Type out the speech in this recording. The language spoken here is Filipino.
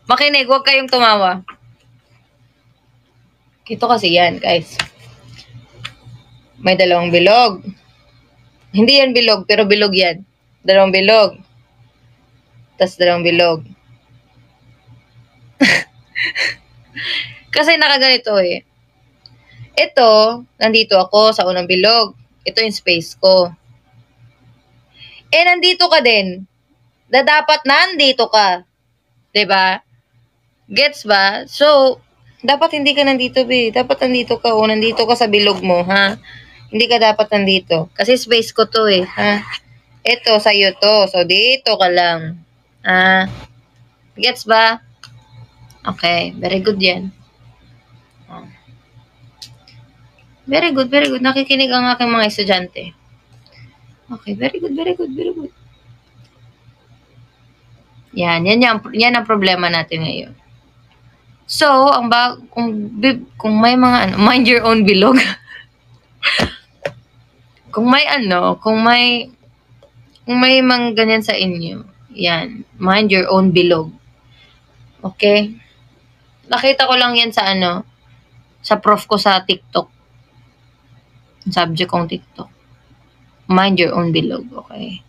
Makinig, huwag kayong tumawa. Ito kasi yan, guys. May dalawang bilog. Hindi yan bilog, pero bilog yan. Dalawang bilog. Tas dalawang bilog. Kasi nakaganito eh. Ito, nandito ako sa unang bilog. Ito yung space ko. Eh, nandito ka din. Dapat nandito ka. 'Di ba? Gets ba? So, dapat hindi ka nandito, be. Dapat nandito ka o nandito ka sa bilog mo, ha? Hindi ka dapat nandito. Kasi space ko to eh, ha? Ito, sa'yo to. So, dito ka lang. Gets ba? Okay, very good yan. Very good, very good. Nakikinig ang aking mga estudyante. Okay, very good, very good, very good. Yan ang problema natin ngayon. So, kung may mga mind your own bilog. kung may mga ganyan sa inyo, yan, mind your own bilog. Okay? Nakita ko lang yan sa prof ko sa TikTok. Subject kong TikTok. Mind your own bilog, okay?